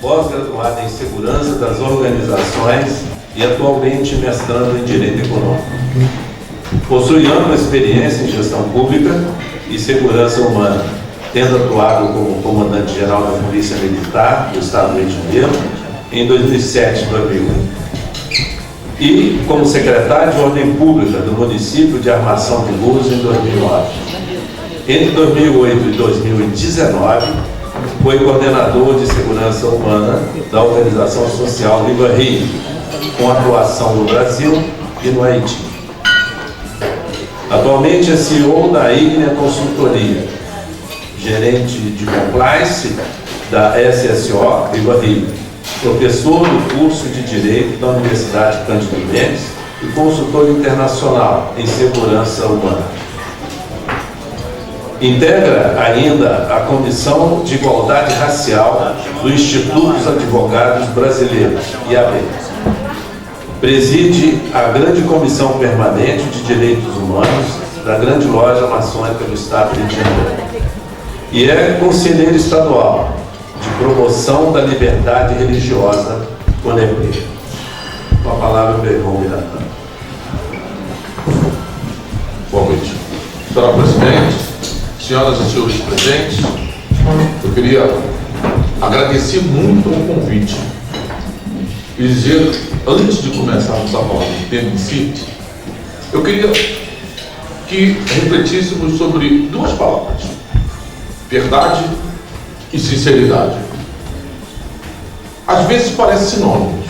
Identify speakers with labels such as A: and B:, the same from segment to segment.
A: pós-graduado em Segurança das Organizações e atualmente mestrando em Direito Econômico. Possui ampla experiência em gestão pública e segurança humana, tendo atuado como comandante-geral da Polícia Militar do Estado do Rio de Janeiro em 2007 e 2008 e como secretário de Ordem Pública do município de Armação de Luz em 2009. Entre 2008 e 2019, foi coordenador de segurança humana da Organização Social Viva Rio, com atuação no Brasil e no Haiti. Atualmente é CEO da Ígnea Consultoria, gerente de compliance da SSO Viva Rio, professor do curso de Direito da Universidade Cândido Mendes e consultor internacional em segurança humana. Integra ainda a Comissão de Igualdade Racial do Instituto dos Advogados Brasileiros, IAB. Preside a Grande Comissão Permanente de Direitos Humanos da Grande Loja Maçônica do Estado do Rio de Janeiro. E é conselheiro estadual de Promoção da Liberdade Religiosa, CONEP. Com a palavra, Bergon Miranda.
B: Boa noite. Senhora Presidente, senhoras e senhores presentes, eu queria agradecer muito o convite e dizer, antes de começarmos a falar do tema em si, eu queria que refletíssemos sobre duas palavras: verdade e sinceridade. Às vezes parecem sinônimos,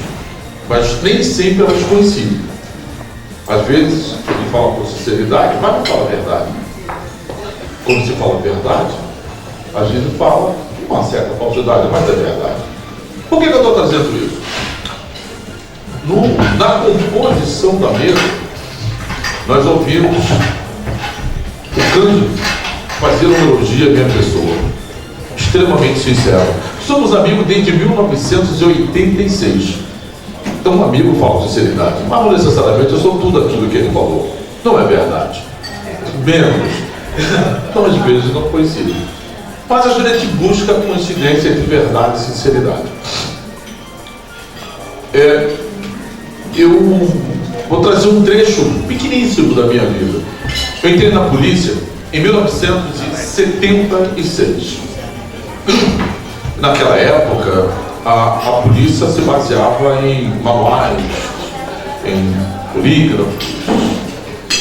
B: mas nem sempre elas coincidem. Às vezes, quando se fala com sinceridade, mas não fala a verdade. Quando se fala a verdade, a gente fala com uma certa falsidade, mas é verdade. Por que eu estou trazendo isso? Na composição da mesa, nós ouvimos o Cândido fazer uma elogio à minha pessoa, extremamente sincero. Somos amigos desde 1986. Então, um amigo fala sinceridade, mas não necessariamente eu sou tudo aquilo que ele falou. Não é verdade. Menos. Então, às vezes, não coincide. Mas a gente busca a coincidência entre verdade e sinceridade. Eu vou trazer um trecho pequeníssimo da minha vida. Eu entrei na polícia em 1976. Naquela época, a polícia se baseava em manuais, em polígrafos,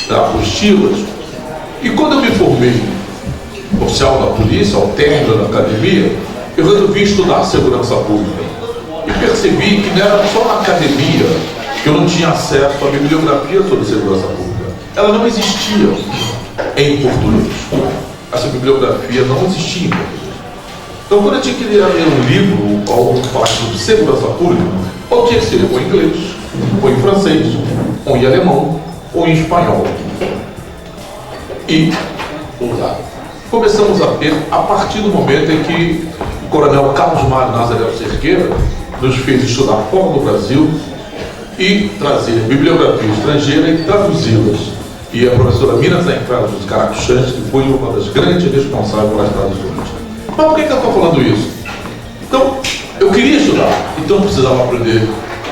B: apostilas. E quando eu me formei oficial da polícia, ao término da academia, eu resolvi estudar segurança pública. E percebi que não era só na academia que eu não tinha acesso à bibliografia sobre segurança pública. Ela não existia em português. Essa bibliografia não existia em português. Então, quando eu tinha que ler um livro ou falar sobre segurança pública, ou tinha que ser ou em inglês, ou em francês, ou em alemão, ou em espanhol. E usar. Começamos a ter, a partir do momento em que o coronel Carlos Mário Nazaré Cerqueira nos fez estudar fora do Brasil e trazer bibliografia estrangeira e traduzi-las. E a professora Minas Entrada dos Caracuxãs, que foi uma das grandes responsáveis pelas traduções. Mas por que eu estou falando isso? Então, eu queria estudar, então eu precisava aprender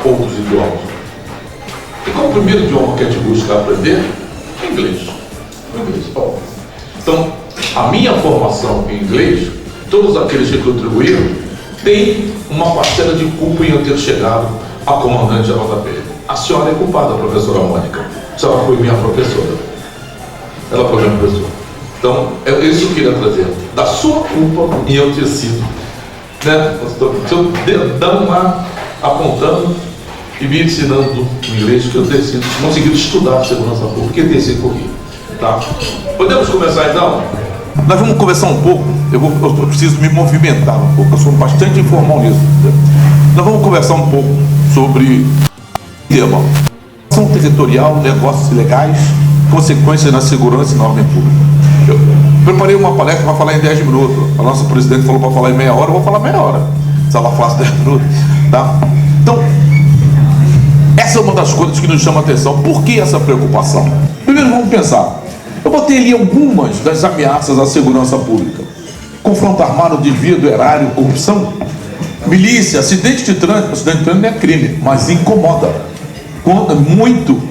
B: outros idiomas. E qual é o primeiro idioma que a gente busca aprender? Inglês. Inglês. Bom, então, a minha formação em inglês, todos aqueles que contribuíram, têm uma parcela de culpa em eu ter chegado a comandante da JP. A senhora é culpada, professora Mônica. A senhora foi minha professora. Ela foi minha professora. Então, é isso que eu queria trazer. Da sua culpa em eu ter sido, né? Seu dedão lá apontando e me ensinando inglês, que eu ter sido, conseguido estudar segurança pública e ter sido comigo. Tá? Podemos começar então? Nós vamos conversar um pouco. Eu preciso me movimentar um pouco, eu sou bastante informal nisso. Nós vamos conversar um pouco sobre o tema: ação territorial, negócios ilegais, consequências na segurança e na ordem pública. Eu preparei uma palestra para falar em 10 minutos. A nossa presidente falou para falar em meia hora, eu vou falar meia hora, se ela faz 10 minutos, tá? Então, essa é uma das coisas que nos chama a atenção. Por que essa preocupação? Primeiro vamos pensar. Eu botei ali algumas das ameaças à segurança pública. Confronto armado, desvio do erário, corrupção.
C: Milícia, acidente de trânsito não é crime, mas incomoda muito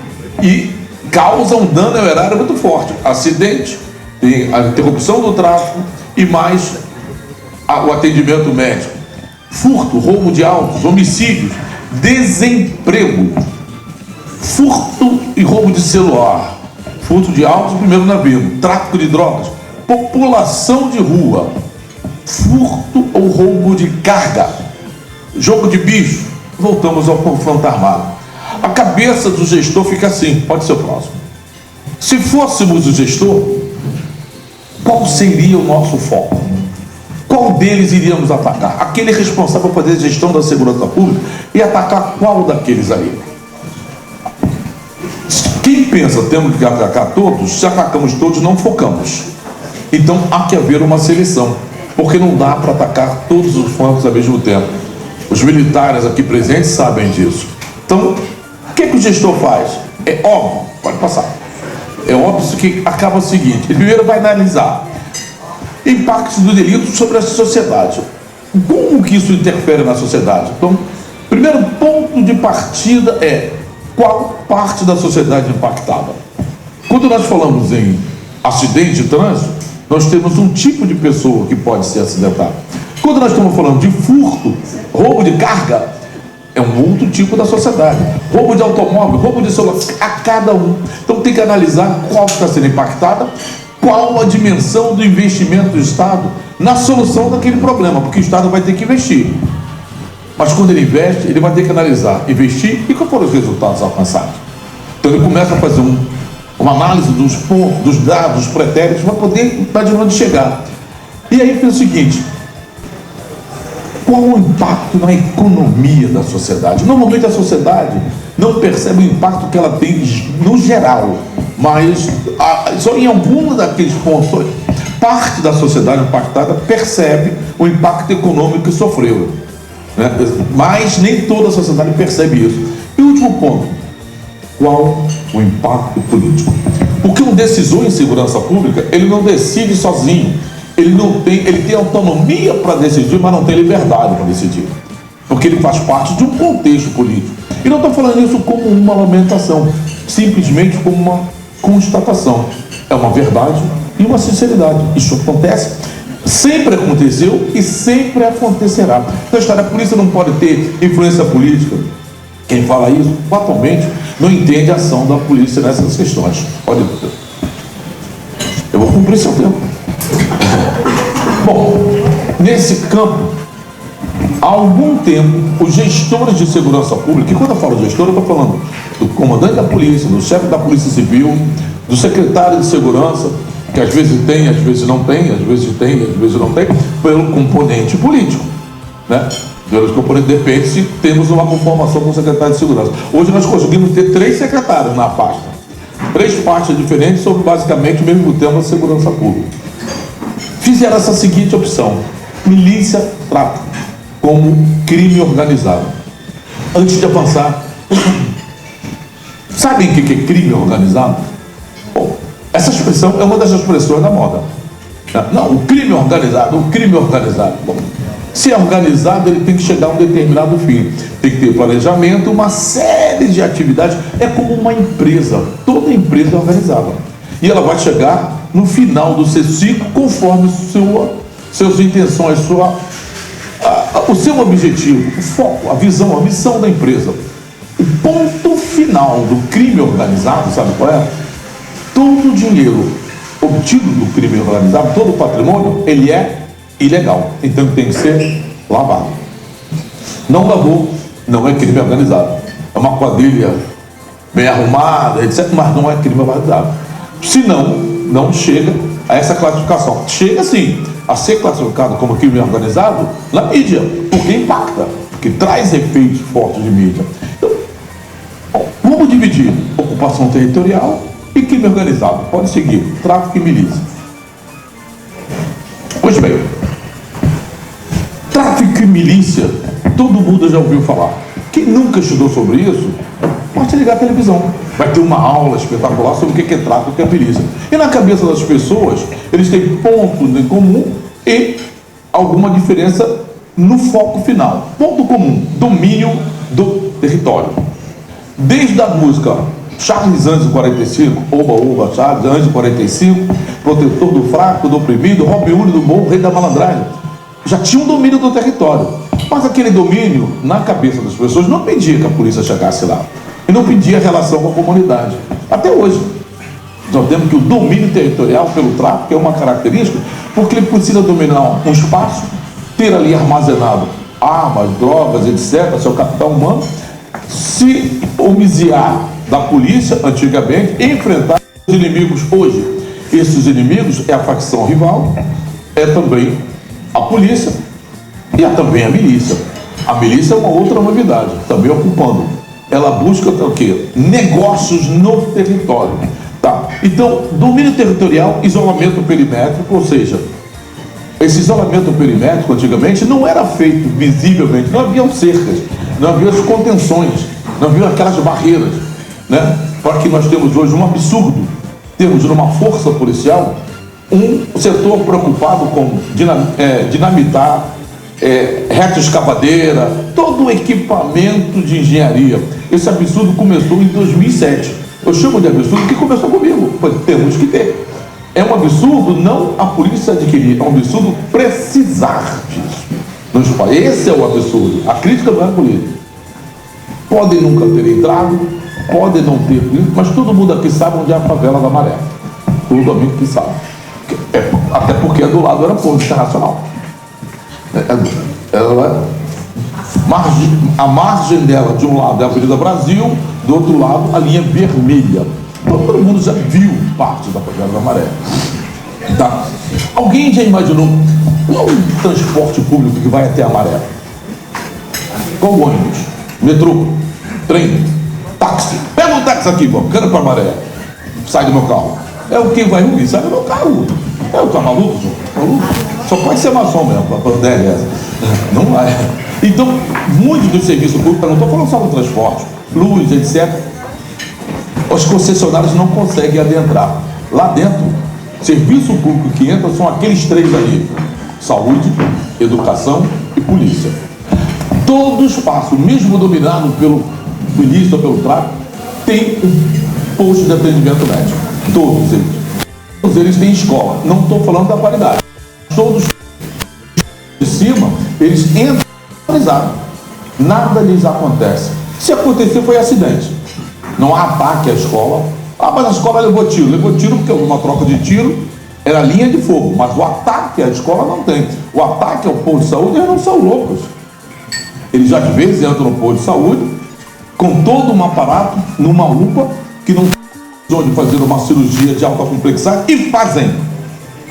C: e causa um dano ao erário muito forte. Acidente, tem a interrupção do tráfego e mais o atendimento médico. Furto, roubo de autos, homicídios, desemprego, furto e roubo de celular, furto de autos, primeiro navio, tráfico de drogas, população de rua, furto ou roubo de carga, jogo de bicho. Voltamos ao confronto armado. A cabeça do gestor fica assim, pode ser o próximo. Se fôssemos o gestor, qual seria o nosso foco? Qual deles iríamos atacar? Aquele responsável por fazer a gestão da segurança pública e atacar qual daqueles ali? Quem pensa temos que atacar todos, se atacamos todos, não focamos. Então há que haver uma seleção, porque não dá para atacar todos os focos ao mesmo tempo. Os militares aqui presentes sabem disso. Então, o que o gestor faz? É óbvio, pode passar. É óbvio que acaba o seguinte: ele primeiro vai analisar impactos do delito sobre a sociedade. Como que isso interfere na sociedade? Então, primeiro ponto de partida é qual parte da sociedade impactada. Quando nós falamos em acidente de trânsito, nós temos um tipo de pessoa que pode ser acidentada. Quando nós estamos falando de furto, roubo de carga, é um outro tipo da sociedade. Roubo de automóvel, roubo de celular, a cada um. Então tem que analisar qual está sendo impactada, qual a dimensão do investimento do Estado na solução daquele problema, porque o Estado vai ter que investir. Mas quando ele investe, ele vai ter que analisar, investir e quais foram os resultados alcançados. Então ele começa a fazer uma análise dos pontos, dos dados, dos pretéritos, para poder para de onde chegar. E aí fez o seguinte: qual o impacto na economia da sociedade? Normalmente a sociedade não percebe o impacto que ela tem no geral, mas só em algum daqueles pontos, parte da sociedade impactada percebe o impacto econômico que sofreu, né? Mas nem toda a sociedade percebe isso. E o último ponto: qual o impacto político? Porque um decisor em segurança pública, ele não decide sozinho. Ele tem autonomia para decidir, mas não tem liberdade para decidir. Porque ele faz parte de um contexto político. E não estou falando isso como uma lamentação, simplesmente como uma constatação. É uma verdade e uma sinceridade. Isso acontece, sempre aconteceu e sempre acontecerá. Então a história da polícia não pode ter influência política. Quem fala isso, atualmente, não entende a ação da polícia nessas questões. Olha, eu vou cumprir seu tempo. Bom, nesse campo, há algum tempo, os gestores de segurança pública, e quando eu falo gestor, eu estou falando do comandante da polícia, do chefe da polícia civil, do secretário de segurança, que às vezes tem, às vezes não tem, às vezes tem, às vezes não tem, pelo componente político, né? Pelo componente, depende se temos uma conformação com o secretário de segurança. Hoje nós conseguimos ter 3 secretários na pasta, 3 pastas diferentes sobre basicamente o mesmo tema da segurança pública. Fizeram essa seguinte opção: milícia trata como crime organizado. Antes de avançar, sabem o que é crime organizado? Bom, essa expressão é uma das expressões da moda. Não, o crime organizado, o crime organizado. Bom, se é organizado, ele tem que chegar a um determinado fim. Tem que ter planejamento, uma série de atividades. É como uma empresa. Toda empresa é organizada. E ela vai chegar no final do seu ciclo conforme suas intenções, o seu objetivo, o foco, a visão, a missão da empresa. O ponto final do crime organizado, sabe qual é? Todo o dinheiro obtido do crime organizado, todo o patrimônio, ele é ilegal. Então tem que ser lavado. Não lavou, não é crime organizado. É uma quadrilha bem arrumada, etc., mas não é crime organizado. Senão, não chega a essa classificação. Chega sim a ser classificado como crime organizado na mídia, porque impacta, porque traz efeitos fortes de mídia. Então, vamos dividir ocupação territorial e crime organizado. Pode seguir, tráfico e milícia. Pois bem, tráfico e milícia, todo mundo já ouviu falar. Quem nunca estudou sobre isso, pode ligar a televisão. Vai ter uma aula espetacular sobre o que é tráfico e o que é milícia. E na cabeça das pessoas, eles têm pontos em comum e alguma diferença no foco final. Ponto comum: domínio do território. Desde a música Charles Anjos 45, Oba Oba Charles Anjos 45, protetor do fraco, do oprimido, Robin Hood do bom, rei da malandragem, já tinha um domínio do território. Mas aquele domínio, na cabeça das pessoas, não pedia que a polícia chegasse lá. E não pedia relação com a comunidade. Até hoje. Nós temos que o domínio territorial pelo tráfico é uma característica, porque ele precisa dominar um espaço, ter ali armazenado armas, drogas, etc., seu capital humano, se homiziar da polícia, antigamente, enfrentar os inimigos hoje. Esses inimigos é a facção rival, é também a polícia e é também a milícia. A milícia é uma outra novidade, também ocupando. Ela busca o quê? Negócios no território. Tá? Então, domínio territorial, isolamento perimétrico, ou seja, esse isolamento perimétrico antigamente não era feito visivelmente, não havia cercas, não havia as contenções, não havia aquelas barreiras, né? Para que nós temos hoje um absurdo, temos numa força policial um setor preocupado com dinamitar, reta escavadeira, todo o equipamento de engenharia. Esse absurdo começou em 2007. Eu chamo de absurdo porque começou comigo, temos que ter. É um absurdo não a polícia adquirir, é um absurdo precisar disso. Esse é o absurdo. A crítica não é política. Podem nunca ter entrado, podem não ter, mas todo mundo aqui sabe onde é a favela da Maré. Todo mundo que sabe. Até porque é do lado do aeroporto internacional. A margem dela, de um lado é a Avenida Brasil, do outro lado a linha vermelha. Todo mundo já viu parte da favela da Maré. Tá? Alguém já imaginou qual o transporte público que vai até a Maré? Qual ônibus? Metrô? Trem? Táxi? Pega um táxi aqui, vamos, quero para a Maré. Sai do meu carro. É o que vai ruim, sai do meu carro. Eu tô maluco, senhor? Maluco? Só pode ser maçom mesmo, para poder essa. Não vai. Então, muitos dos serviços públicos, eu não estou falando só do transporte, luz, etc., os concessionários não conseguem adentrar. Lá dentro, serviço público que entra são aqueles três ali: saúde, educação e polícia. Todo o espaço, mesmo dominado pelo milícia ou pelo tráfico, tem um posto de atendimento médico. Todos eles. Todos eles têm escola. Não estou falando da qualidade. Todos de cima, eles entram. Nada lhes acontece. Se acontecer, foi acidente. Não há ataque à escola. Ah, mas a escola levou tiro. Levou tiro porque houve uma troca de tiro, era linha de fogo. Mas o ataque à escola não tem. O ataque ao posto de saúde, eles não são loucos. Eles às vezes entram no posto de saúde com todo um aparato, numa UPA, que não tem onde fazer uma cirurgia de alta complexidade, e fazem.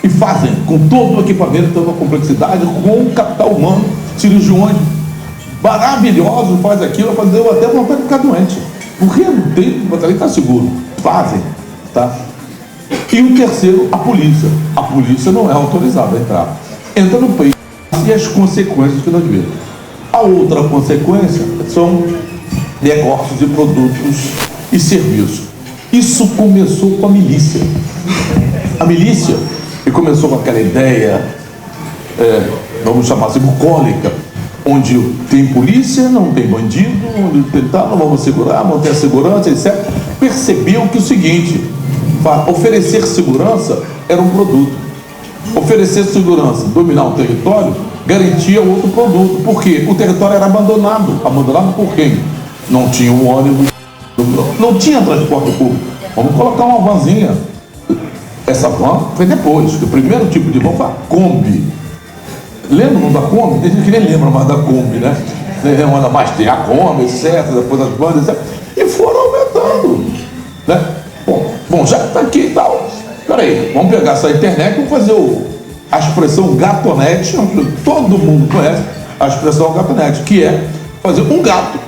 C: E fazem com todo o equipamento, toda a complexidade, com o capital humano, cirurgiões maravilhosos, faz aquilo, deu até vontade de ficar doente. Porque não tem, mas ali está seguro. Fazem, tá? E o terceiro, a polícia. A polícia não é autorizada a entrar. Entra no país e as consequências que nós vemos. A outra consequência são negócios de produtos e serviços. Isso começou com a milícia. A milícia, e começou com aquela ideia, vamos chamar assim, bucólica, onde tem polícia, não tem bandido, onde tentar, não vamos segurar, manter a segurança, etc. Percebeu que o seguinte, oferecer segurança era um produto. Oferecer segurança, dominar o território, garantia outro produto. Por quê? O território era abandonado. Abandonado por quem? Não tinha um ônibus, não tinha transporte público. Vamos colocar uma vanzinha. Essa van foi depois. O primeiro tipo de van foi a Kombi. Lembram da Kombi? Tem gente que nem lembra mais da Kombi, né? Nem lembra mais, tem a Kombi, etc. Depois as bandas, etc. E foram aumentando, né? Bom, já está aqui e tal. Peraí, vamos pegar essa internet e vamos fazer a expressão gatonete. Todo mundo conhece a expressão gatonete, que é fazer um gato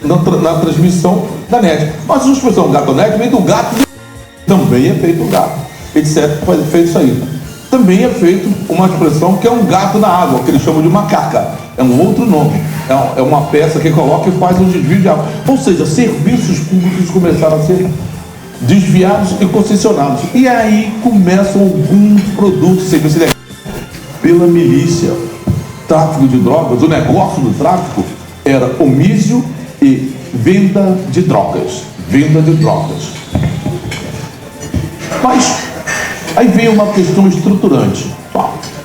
C: na transmissão da net. Mas a expressão gatonete vem do gato, também é feito o gato, etc. Foi feito isso aí. Também é feito uma expressão que é um gato na água, que eles chamam de macaca. É um outro nome. É uma peça que coloca e faz um desvio de água. Ou seja, serviços públicos começaram a ser desviados e concessionados. E aí começam alguns produtos e serviços pela milícia. tráfico de drogas, o negócio do tráfico era homício e venda de drogas. Venda de drogas. Mas aí vem uma questão estruturante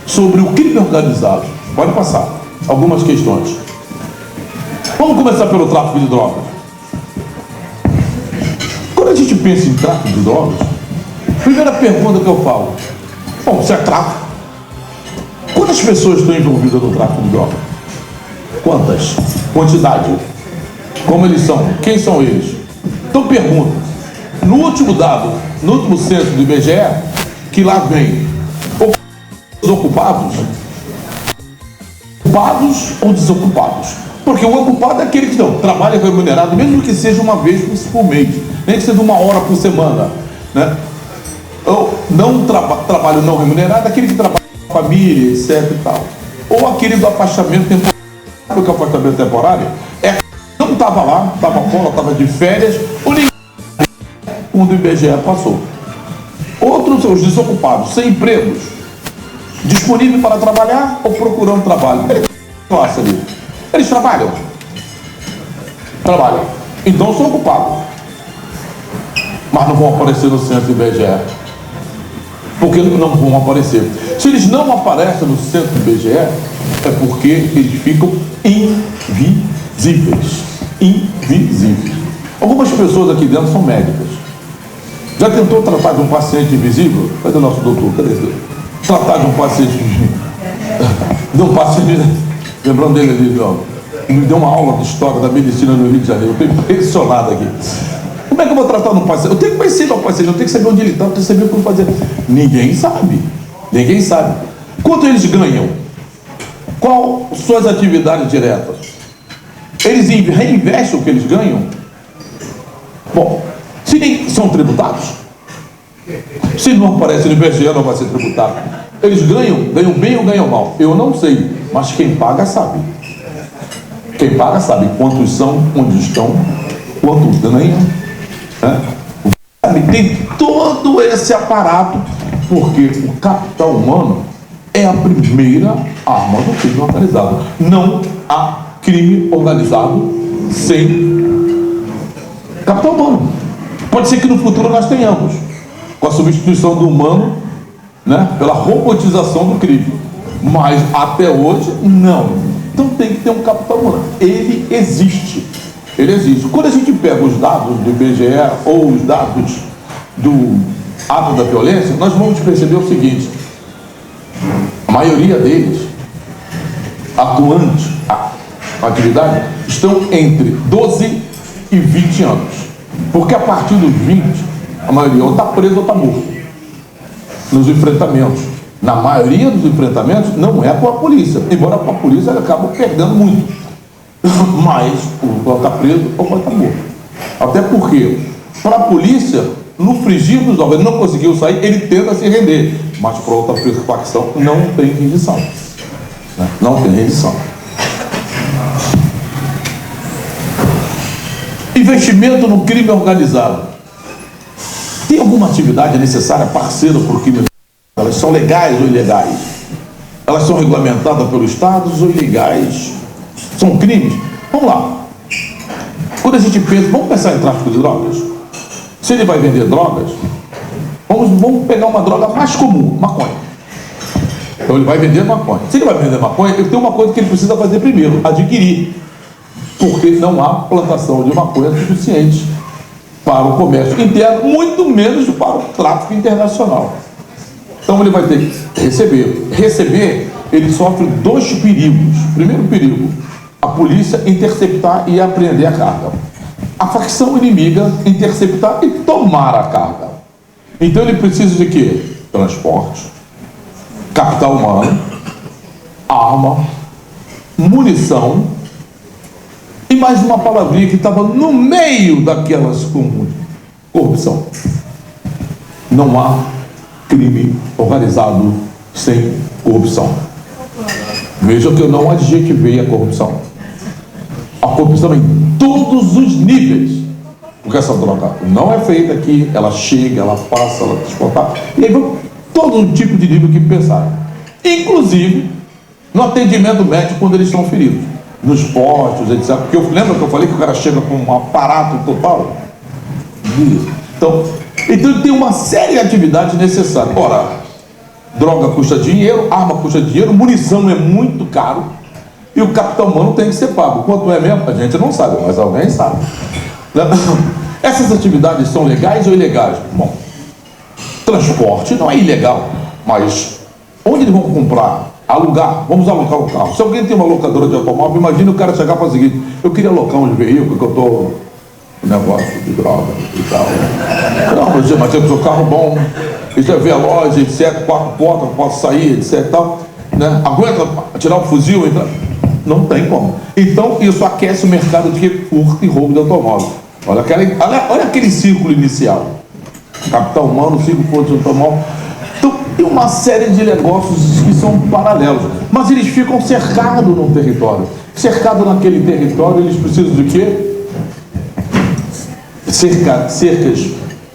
C: sobre o crime organizado. Pode passar algumas questões. Vamos começar pelo tráfico de drogas. Quando a gente pensa em tráfico de drogas, primeira pergunta que eu falo: bom, se é tráfico, quantas pessoas estão envolvidas no tráfico de drogas? Quantas? Quantidade. Como eles são? Quem são eles? Então pergunto, no último dado, no último censo do IBGE, que lá vem os ocupados ou desocupados? Porque o ocupado é aquele que não trabalha remunerado, mesmo que seja uma vez por mês, nem que seja uma hora por semana, né? Ou não trabalho não remunerado, aquele que trabalha com a família, etc e tal. Ou aquele do afastamento temporário. Sabe o que é afastamento temporário? É que não estava lá, estava fora, estava de férias, ou ninguém quando o IBGE passou. Outros são os desocupados, sem empregos, disponíveis para trabalhar ou procurando trabalho. Classe ali. Eles trabalham. Trabalham. Então são ocupados. Mas não vão aparecer no censo do IBGE. Porque não vão aparecer. Se eles não aparecem no censo do IBGE, é porque eles ficam invisíveis. Invisíveis. Algumas pessoas aqui dentro são médicas. Já tentou tratar de um paciente invisível? Cadê o nosso doutor? Cadê ele? Tratar de um paciente lembrando dele ali, ó, me deu uma aula de história da medicina no Rio de Janeiro. Eu estou impressionado aqui. Como é que eu vou tratar de um paciente? Eu tenho que conhecer o paciente, eu tenho que saber onde ele está, eu tenho que saber como fazer. Ninguém sabe. Ninguém sabe. Quanto eles ganham? Qual suas atividades diretas? Eles reinvestem o que eles ganham? Bom, se nem são tributados, se não aparece no IBGE, não vai ser tributado. Eles ganham bem ou ganham mal? Eu não sei, mas quem paga sabe. Quem paga sabe quantos são, onde estão, quanto ganham. Né? Tem todo esse aparato, porque o capital humano é a primeira arma do crime organizado. Não há crime organizado sem capital humano. Pode ser que no futuro nós tenhamos, com a substituição do humano, né, pela robotização do crime. Mas até hoje, não. Então tem que ter um capital humano. Ele existe. Ele existe. Quando a gente pega os dados do IBGE ou os dados do ato da violência, nós vamos perceber o seguinte: a maioria deles, atuantes, a atividade, estão entre 12 e 20 anos. Porque a partir dos 20, a maioria ou está preso ou está morto. Nos enfrentamentos. Na maioria dos enfrentamentos, não é com a polícia. Embora com a polícia ele acaba perdendo muito. Mas ou está preso ou vai estar morto. Até porque, para a polícia, no frigir dos ovos, ele não conseguiu sair, ele tenta se render. Mas para outra facção, não tem rendição. Não tem rendição. Investimento no crime organizado. Tem alguma atividade necessária, parceira para o crime? Elas são legais ou ilegais? Elas são regulamentadas pelos estados ou ilegais? São crimes? Vamos lá. Quando a gente pensa, vamos pensar em tráfico de drogas? Se ele vai vender drogas, vamos pegar uma droga mais comum, maconha. Então ele vai vender maconha. Se ele vai vender maconha, ele tem uma coisa que ele precisa fazer primeiro: adquirir. Porque não há plantação de maconha suficiente para o comércio interno, muito menos para o tráfico internacional. Então ele vai ter que receber. Receber, ele sofre dois perigos. Primeiro perigo, a polícia interceptar e apreender a carga. A facção inimiga interceptar e tomar a carga. Então ele precisa de quê? Transporte, capital humano, arma, munição e mais uma palavrinha que estava no meio daquelas comuns: corrupção. Não há crime organizado sem corrupção. Veja que eu não adjetivei a corrupção. A corrupção em todos os níveis. Porque essa droga não é feita aqui, ela chega, ela passa, ela transporta. E aí todo tipo de nível que pensar. Inclusive no atendimento médico quando eles estão feridos, nos postos, etc. Porque eu lembro que eu falei que o cara chega com um aparato total. Então ele tem uma série de atividades necessárias. Ora, droga custa dinheiro, arma custa dinheiro, munição é muito caro e o capital humano tem que ser pago. Quanto é mesmo? A gente não sabe, mas alguém sabe. Essas atividades são legais ou ilegais? Bom, transporte não é ilegal, mas onde eles vão comprar? Alugar, vamos alugar o carro. Se alguém tem uma locadora de automóvel, imagina o cara chegar para o seguinte: eu queria alocar uns veículos que eu estou negócio de droga e tal. Não, mas tem o seu carro bom, isso é veloz, etc, 4 portas, posso sair, etc tal, né? Aguenta tirar o fuzil, então não tem como. Então isso aquece o mercado de furto e roubo de automóvel. Olha aquele círculo inicial: capital humano, círculo furto de automóvel. Então tem uma série de negócios que são paralelos, mas eles ficam cercados no território. Cercados naquele território, eles precisam de quê? Cercas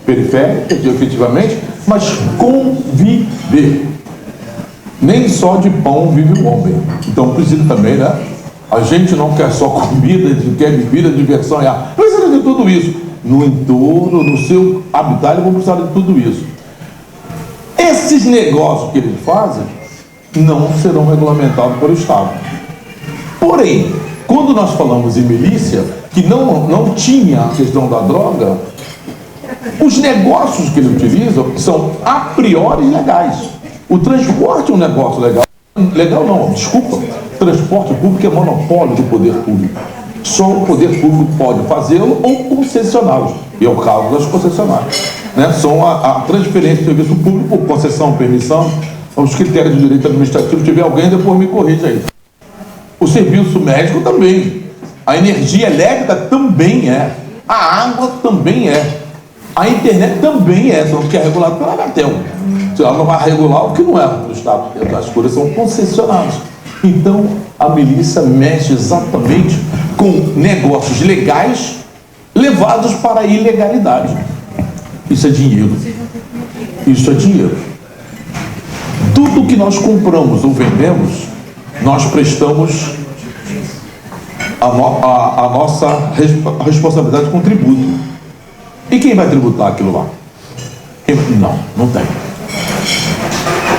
C: periféricas, efetivamente, mas conviver. Nem só de pão vive o homem. Então precisa também, né? A gente não quer só comida, a gente quer bebida, diversão e ar. Precisa de tudo isso. No entorno, no seu habitat, eles vão precisar de tudo isso. Esses negócios que eles fazem não serão regulamentados pelo Estado. Porém, quando nós falamos em milícia, que não tinha a questão da droga, os negócios que eles utilizam são a priori legais. O transporte é um negócio legal. Legal não, desculpa. Transporte público é monopólio do poder público. Só o poder público pode fazê-lo ou concessioná-los. E é o caso das concessionárias. Né? São a transferência de serviço público, concessão, permissão, os critérios de direito administrativo. Se tiver alguém, depois me corrige aí. O serviço médico também. A energia elétrica também é. A água também é. A internet também é, só que é regulado pela Anatel. Se ela não vai regular o que não é do Estado, as coisas são concessionadas. Então, a milícia mexe exatamente com negócios legais levados para a ilegalidade. Isso é dinheiro. Isso é dinheiro. Tudo que nós compramos ou vendemos, nós prestamos a nossa responsabilidade com tributo. E quem vai tributar aquilo lá? Não tem.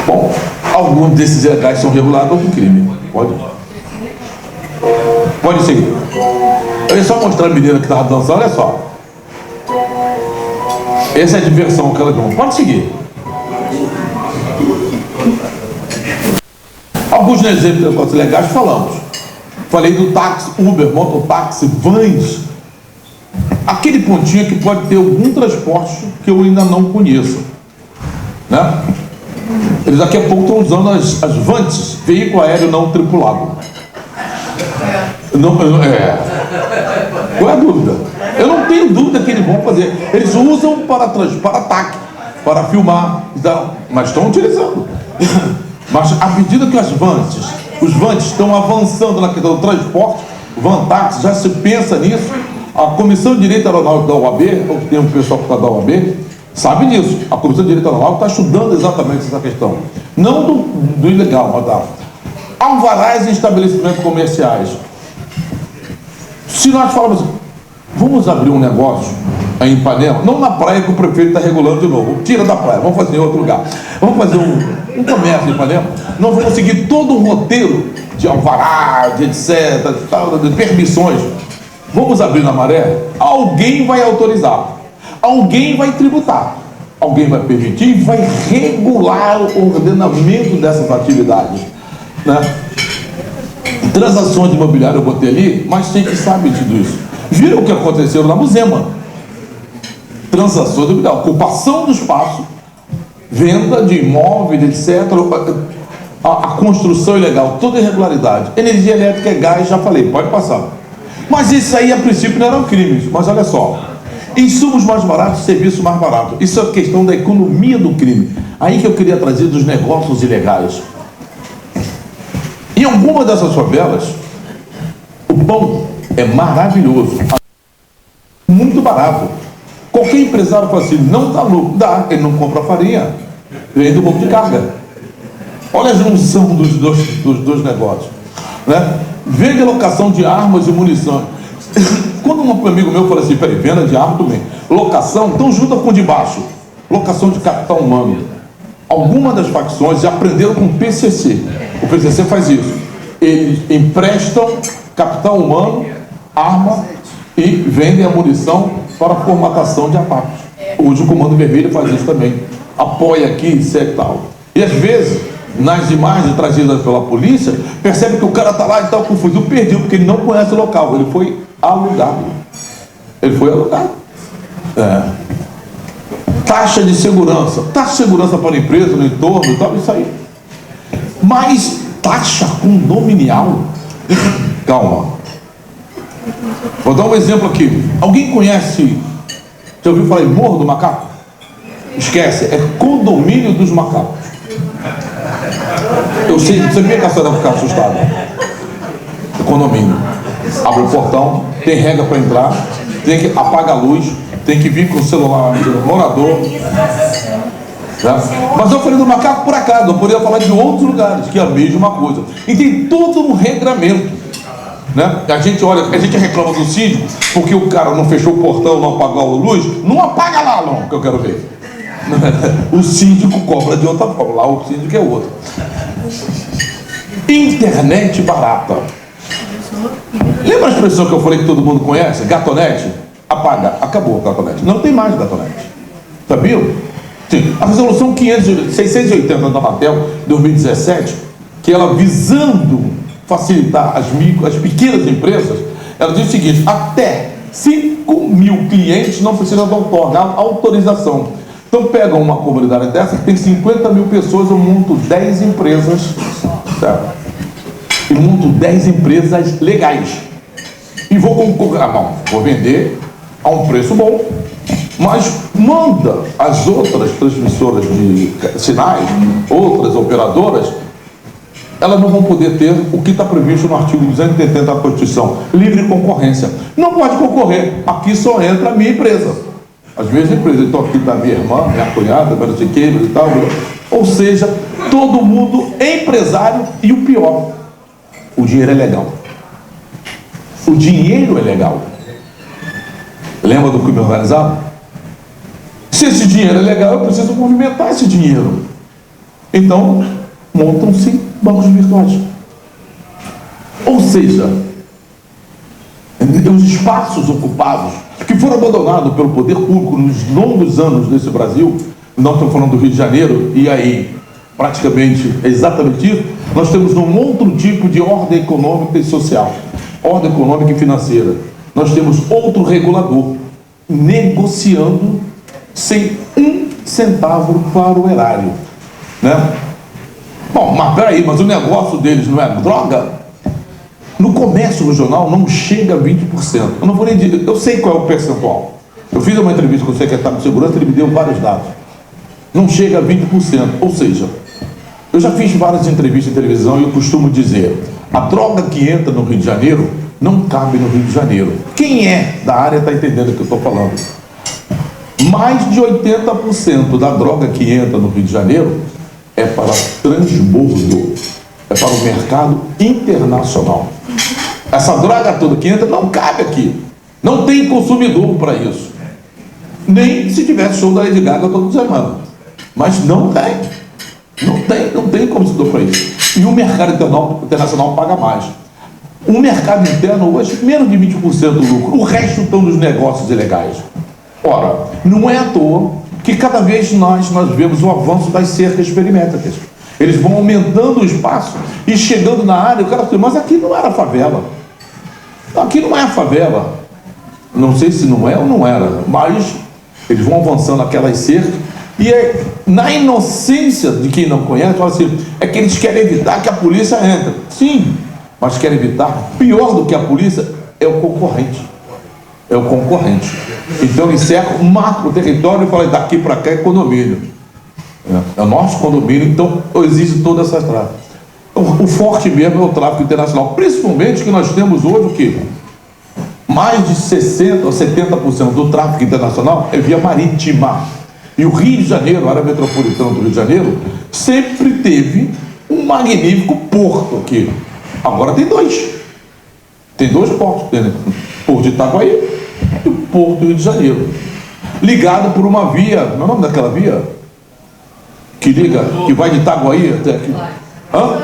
C: Bom, alguns desses legais são regulados como crime. Pode seguir. Eu ia só mostrar a menina que estava dançando, olha só. Essa é a diversão que ela deu. Pode seguir. Alguns exemplos de negócios legais falamos. Falei do táxi, Uber, mototáxi, vans. Aquele pontinho que pode ter algum transporte que eu ainda não conheço. Né? Eles daqui a pouco estão usando as vans, veículo aéreo não tripulado. Qual é a dúvida? Eu não tenho dúvida que eles vão fazer. Eles usam para ataque, para filmar, mas estão utilizando. Mas à medida que os vans estão avançando na questão do transporte, vantaxi, já se pensa nisso. A Comissão de Direito Aeronáutico da OAB, ou tem um pessoal que está da OAB, sabe disso. A Comissão de Direito Aeronáutico está estudando exatamente essa questão. Não do ilegal, mas da alvarás em estabelecimentos comerciais. Se nós falamos, vamos abrir um negócio em Ipanema, não na praia que o prefeito está regulando de novo, tira da praia, vamos fazer em outro lugar. Vamos fazer um comércio em Ipanema, nós vamos seguir todo o roteiro de alvará, de etc, de permissões. Vamos abrir na Maré? Alguém vai autorizar, alguém vai tributar, alguém vai permitir e vai regular o ordenamento dessas atividades. Né? Transações imobiliárias eu botei ali, mas tem que saber de tudo isso. Viram o que aconteceu na Muzema? Transações imobiliárias, ocupação do espaço, venda de imóveis, etc. A construção ilegal, toda irregularidade. Energia elétrica, gás, já falei, pode passar. Mas isso aí, a princípio, não eram crimes. Mas olha só, insumos mais baratos, serviço mais barato. Isso é questão da economia do crime. Aí que eu queria trazer dos negócios ilegais. Em alguma dessas favelas, o pão é maravilhoso, muito barato. Qualquer empresário fala assim, não dá lucro, dá, ele não compra farinha, vem do banco de carga. Olha a junção dos dois negócios, né? Vende locação de armas e munição. Quando um amigo meu falou assim, peraí, venda de arma também, locação, então junta com de baixo, locação de capital humano. Algumas das facções já aprenderam com o PCC. O PCC faz isso. Eles emprestam capital humano, arma e vendem a munição para a formatação de ataques. Hoje o Comando Vermelho faz isso também. Apoia aqui, isso e tal. E às vezes, nas imagens trazidas pela polícia, percebe que o cara está lá e está com o fuzil perdido, porque ele não conhece o local. Ele foi alugado. Ele foi alugado. Taxa de segurança. Taxa de segurança para a empresa, no entorno e tal, isso aí. Mas taxa condominial? Calma. Vou dar um exemplo aqui. Alguém conhece, já ouviu falar em Morro do Macaco? Esquece, é condomínio dos macacos. Eu sei, você vê que a senhora ficar assustada. É condomínio. Abre o portão, tem regra para entrar, tem que apagar a luz, tem que vir com o celular do morador. Mas eu falei do macaco por acaso, eu poderia falar de outros lugares, que é a mesma coisa. E tem todo um regramento. Né? A gente olha, a gente reclama do síndico, porque o cara não fechou o portão, não apagou a luz, não apaga lá não, que eu quero ver. O síndico cobra de outra forma, lá o síndico é outro. Internet barata. Lembra a expressão que eu falei que todo mundo conhece? Gatonete? Apaga, acabou o gatonete. Não tem mais gatonete. Sabiam? Sim. A resolução 680 da Anatel, 2017, que ela visando facilitar as pequenas empresas, ela diz o seguinte: até 5.000 clientes não precisam otorgar autorização. Então pega uma comunidade dessa que tem 50.000 pessoas, eu monto 10 empresas, certo? E monto 10 empresas legais. E vou concorrer, vou vender a um preço bom, mas manda as outras transmissoras de sinais, outras operadoras, elas não vão poder ter o que está previsto no artigo 280 da Constituição, livre concorrência. Não pode concorrer, aqui só entra a minha empresa. As minhas empresas, então aqui está minha irmã, minha cunhada, não sei quem e tal. Ou seja, todo mundo é empresário e o pior, o dinheiro é legal. O dinheiro é legal. Lembra do crime organizado? Se esse dinheiro é legal, eu preciso movimentar esse dinheiro. Então, montam-se bancos virtuais. Ou seja, os espaços ocupados que foram abandonados pelo poder público nos longos anos desse Brasil, não estou falando do Rio de Janeiro, e aí praticamente é exatamente isso, nós temos um outro tipo de ordem econômica e social, ordem econômica e financeira. Nós temos outro regulador negociando sem um centavo para o erário, né? Bom, mas peraí, mas o negócio deles não é droga? No comércio regional não chega a 20%. Eu não vou nem dizer, eu sei qual é o percentual. Eu fiz uma entrevista com o secretário de Segurança, ele me deu vários dados. Não chega a 20%. Ou seja, eu já fiz várias entrevistas em televisão e eu costumo dizer, a droga que entra no Rio de Janeiro não cabe no Rio de Janeiro. Quem é da área está entendendo o que eu estou falando. Mais de 80% da droga que entra no Rio de Janeiro é para transbordo, é para o mercado internacional. Essa droga toda que entra não cabe aqui. Não tem consumidor para isso. Nem se tivesse show da Lady Gaga toda semana. Mas não tem. Não tem consumidor para isso. E o mercado internacional paga mais. O mercado interno hoje, menos de 20% do lucro. O resto estão nos negócios ilegais. Ora, não é à toa que cada vez nós vemos o avanço das cercas perimétricas. Eles vão aumentando o espaço e chegando na área, o cara diz, mas aqui não era favela. Aqui não é a favela. Não sei se não é ou não era, mas eles vão avançando aquelas cercas e na inocência de quem não conhece, fala assim, é que eles querem evitar que a polícia entre. Sim, mas querem evitar, pior do que a polícia, é o concorrente. É o concorrente. Então eles cercam, marcam o território e falam, daqui para cá é condomínio. É o nosso condomínio, então existe toda essa trata. O forte mesmo é o tráfico internacional, principalmente que nós temos hoje o quê? Mais de 60% ou 70% do tráfico internacional é via marítima. E o Rio de Janeiro, a área metropolitana do Rio de Janeiro, sempre teve um magnífico porto aqui. Agora tem dois. Tem dois portos. Tem o Porto de Itaguaí e o Porto do Rio de Janeiro. Ligado por uma via, não é o nome daquela via? Que liga, que vai de Itaguaí até aqui. Hã?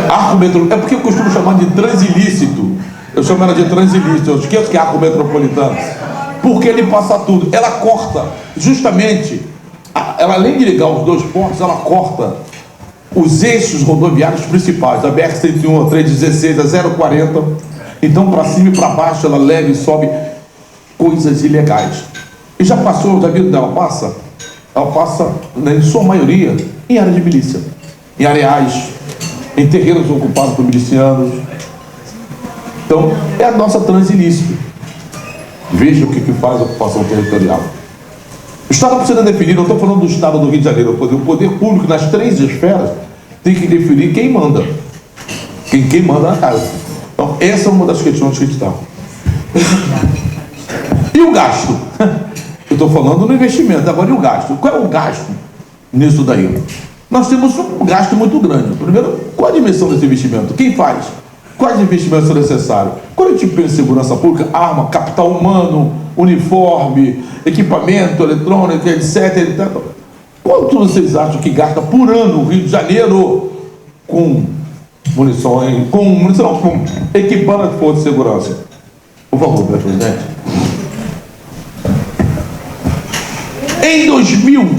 C: Arco metropolitano. É porque eu costumo chamar de transilícito. Eu chamo ela de transilícito. Eu esqueço que é arco metropolitano. Porque ele passa tudo. Ela corta, justamente, ela além de ligar os dois portos, ela corta os eixos rodoviários principais. A BR-101, a 316, a 040. Então, para cima e para baixo, ela leva e sobe coisas ilegais. E já passou, já viu onde ela passa? Ela passa, em sua maioria, em área de milícia. Em areais, em terrenos ocupados por milicianos. Então, é a nossa transilícito. Veja o que faz a ocupação territorial. O Estado precisa definir, não estou falando do Estado do Rio de Janeiro, o poder público nas três esferas tem que definir quem manda. Quem manda na casa. Então, essa é uma das questões que a gente está. E o gasto? Eu estou falando no investimento, agora e o gasto? Qual é o gasto nisso daí? Nós temos um gasto muito grande. Primeiro, qual a dimensão desse investimento? Quem faz? Quais investimentos são necessários? Quando a gente pensa em segurança pública, arma, capital humano, uniforme, equipamento eletrônico, etc. Quanto vocês acham que gasta por ano o Rio de Janeiro com munições, com equipando as forças de segurança? Por favor, presidente. Em 2000,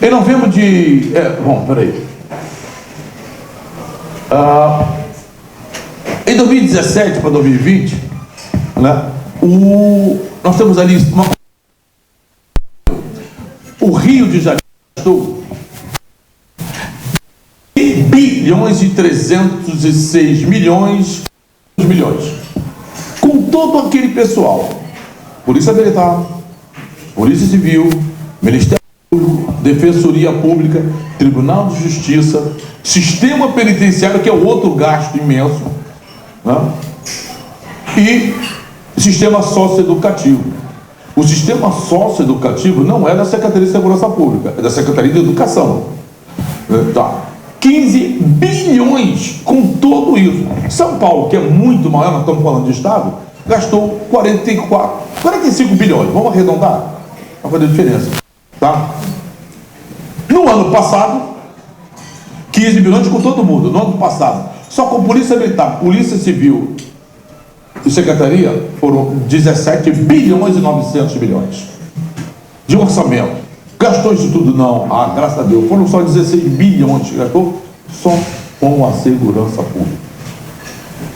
C: em novembro de... em 2017 para 2020, né, nós temos ali o Rio de Janeiro gastou 1.306 milhões com todo aquele pessoal, Polícia Militar, Polícia Civil, Ministério Público, Defensoria Pública, Tribunal de Justiça, Sistema Penitenciário, que é outro gasto imenso, né? E Sistema Socioeducativo. O Sistema Socioeducativo não é da Secretaria de Segurança Pública, é da Secretaria de Educação. Tá. 15 bilhões com tudo isso. São Paulo, que é muito maior, nós estamos falando de Estado, gastou 45 bilhões. Vamos arredondar? Vai fazer diferença. Tá? No ano passado, 15 bilhões com todo mundo. No ano passado, só com Polícia Militar, Polícia Civil e Secretaria, foram 17 bilhões e 900 milhões de orçamento. Gastou isso tudo? Não. Graças a Deus. Foram só 16 bilhões que gastou só com a segurança pública.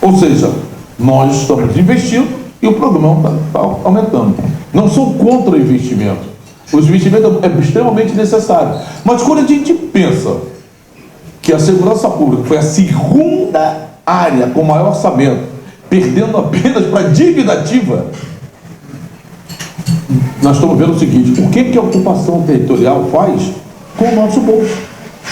C: Ou seja, nós estamos investindo e o programa está aumentando. Não sou contra o investimento. O investimento é extremamente necessário. Mas quando a gente pensa que a segurança pública foi a segunda área com maior orçamento, perdendo apenas para a dívida ativa, nós estamos vendo o seguinte: o que a ocupação territorial faz com o nosso bolso?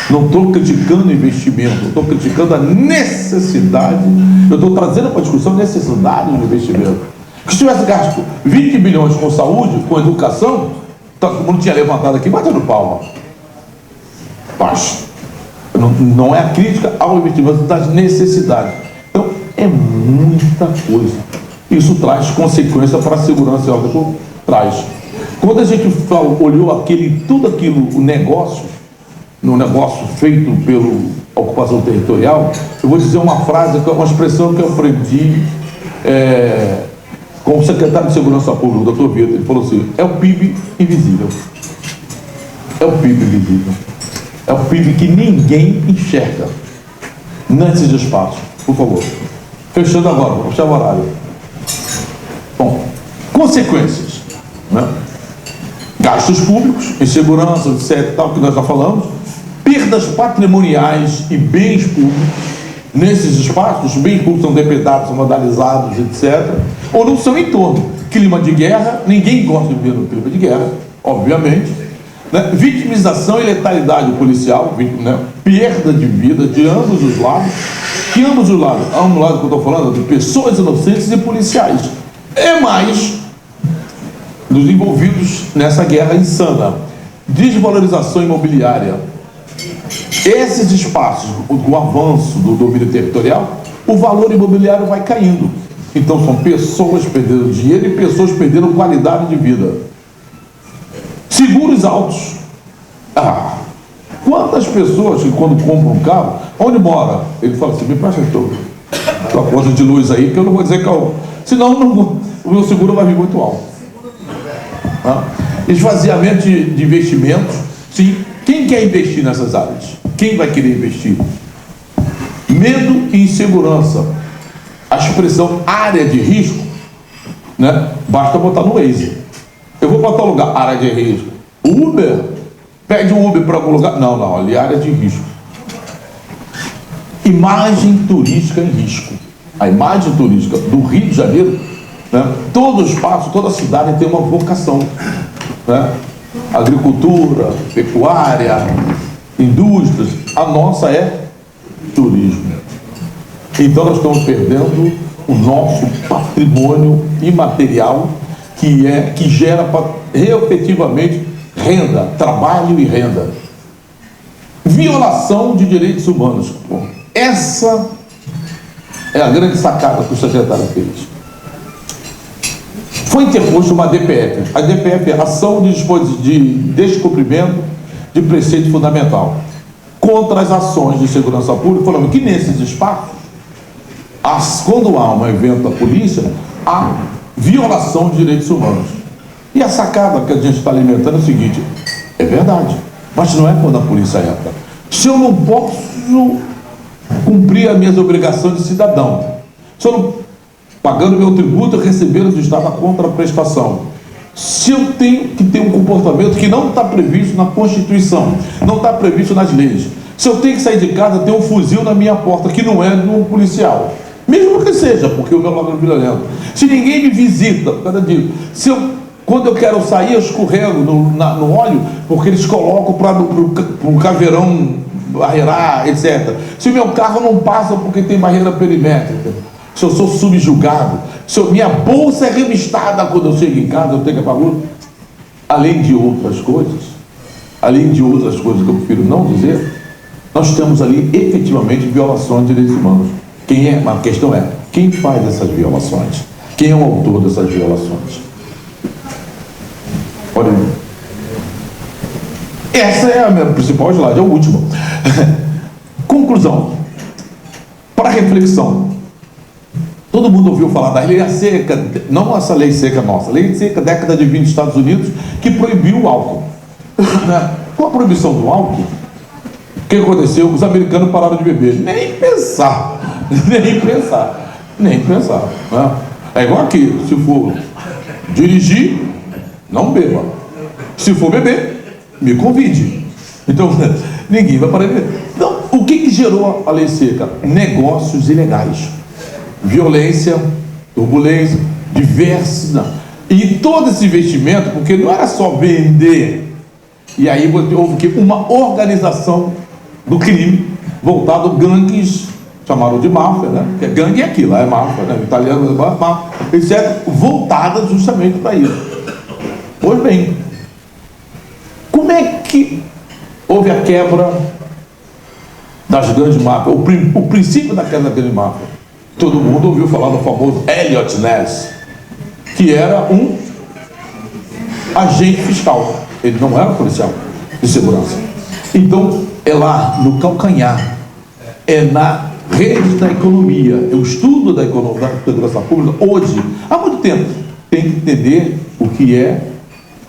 C: Não estou criticando o investimento, estou criticando a necessidade, eu estou trazendo para a discussão a necessidade do investimento. Que se tivesse gasto 20 bilhões com saúde, com educação, todo mundo tinha levantado aqui, batendo palma. Mas não é a crítica ao investimento, das necessidades. Então, é muita coisa. Isso traz consequência para a segurança e ordem. Traz. Quando a gente olhou tudo aquilo, o negócio feito pela ocupação territorial, eu vou dizer uma frase, uma expressão que eu aprendi com o secretário de Segurança Pública, o doutor Vitor. Ele falou assim: é o PIB invisível. É o PIB invisível. É o PIB que ninguém enxerga nesses espaços. Por favor. Fechando agora, vou fechar o horário. Bom, consequências, né? Gastos públicos, insegurança, etc., tal, que nós já falamos, perdas patrimoniais e bens públicos. Nesses espaços, os bens públicos são depredados, são vandalizados, etc., ou não são em torno. Clima de guerra, ninguém gosta de viver no clima de guerra, obviamente, né? Vitimização e letalidade policial, né? Perda de vida de ambos os lados. Que ambos os lados? Ambos os lados que eu estou falando, de pessoas inocentes e policiais. É mais dos envolvidos nessa guerra insana. desvalorização imobiliária. Esses espaços, com o avanço do domínio territorial, o valor imobiliário vai caindo. Então são pessoas perdendo dinheiro e pessoas perdendo qualidade de vida. Seguros altos. Quantas pessoas que quando compram um carro, onde mora? Ele fala assim, me presta tua conta de luz aí, que eu não vou dizer qual. Senão o meu seguro vai vir muito alto. Esvaziamento de investimentos. Sim. Quem quer investir nessas áreas? Quem vai querer investir? Medo e insegurança. A expressão área de risco, né? Basta botar no Waze. Eu vou para tal lugar, área de risco. Uber, pede um Uber para algum lugar. Não, ali é área de risco. Imagem turística em risco. A imagem turística do Rio de Janeiro, né? Todo espaço, toda cidade tem uma vocação, né? Agricultura, pecuária, indústrias. A nossa é turismo. Então nós estamos perdendo o nosso patrimônio imaterial que gera efetivamente renda, trabalho e renda. Violação de direitos humanos. Bom, essa é a grande sacada que o secretário fez. Foi interposto uma DPF. A DPF é Ação de Descumprimento de Preceito Fundamental contra as ações de segurança pública, falando que nesses espaços, quando há um evento da polícia, há violação de direitos humanos. E a sacada que a gente está alimentando é o seguinte: é verdade, mas não é quando a polícia entra. Se eu não posso cumprir as minhas obrigações de cidadão, se eu não, pagando meu tributo e recebendo do Estado a contraprestação, se eu tenho que ter um comportamento que não está previsto na Constituição, não está previsto nas leis, se eu tenho que sair de casa, ter um fuzil na minha porta, que não é de um policial, mesmo que seja, porque o meu lado é violento, se ninguém me visita, quando eu quero sair, eu escorrego no óleo, porque eles colocam para o caveirão barreirar, etc. Se o meu carro não passa porque tem barreira perimétrica, se eu sou subjugado, se minha bolsa é revistada quando eu chego em casa, eu tenho que pagar, além de outras coisas que eu prefiro não dizer, nós temos ali efetivamente violações de direitos humanos. A questão é, quem faz essas violações? Quem é o autor dessas violações? Olha aí. Essa é a minha principal slide, é o último. Conclusão. Para reflexão. Todo mundo ouviu falar da lei seca, não essa lei seca nossa, lei seca década de 20 dos Estados Unidos, que proibiu o álcool. Com a proibição do álcool, o que aconteceu? Os americanos pararam de beber. Nem pensar. Né? É igual aqui, se for dirigir, não beba. Se for beber, me convide. Então, ninguém vai parar de beber. Então, o que gerou a lei seca? Negócios ilegais. Violência, turbulência, diversos. E todo esse investimento, porque não era só vender. E aí houve uma organização do crime, voltado a gangues, chamaram de máfia, né? Porque gangue é aquilo, é máfia, né? Italiano, máfia, etc., voltada justamente para isso. Pois bem, como é que houve a quebra das grandes máfias, o princípio da quebra da grande máfia? Todo mundo ouviu falar do famoso Elliot Ness, que era um agente fiscal, ele não era policial de segurança. Então, é lá no calcanhar, é na rede da economia, o estudo da segurança pública, hoje, há muito tempo, tem que entender o que é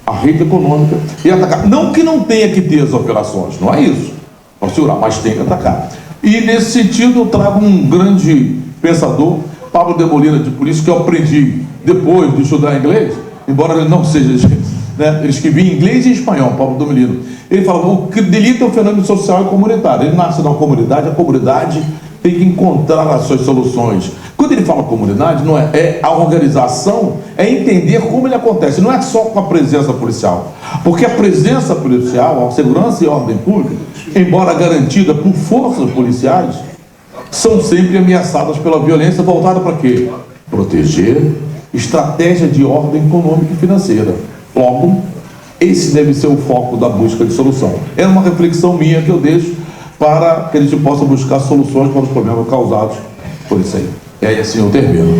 C: a rede econômica e atacar. Não que não tenha que ter as operações, não é isso, para segurar, mas tem que atacar. E nesse sentido eu trago um grande pensador, Pablo de Molina, de por isso que eu aprendi depois de estudar inglês, embora ele não seja, né, ele escrevia em inglês e em espanhol, Pablo de Molina. Ele falava, o delito é um fenômeno social e comunitário. Ele nasce na comunidade, a comunidade tem que encontrar as suas soluções. Quando ele fala comunidade, não é a organização, é entender como ele acontece, não é só com a presença policial, porque a presença policial, a segurança e a ordem pública, embora garantida por forças policiais, são sempre ameaçadas pela violência voltada para quê? Proteger, estratégia de ordem econômica e financeira. Logo, Esse deve ser o foco da busca de solução. É uma reflexão minha que eu deixo para que a gente possa buscar soluções para os problemas causados por isso aí. E aí assim eu termino.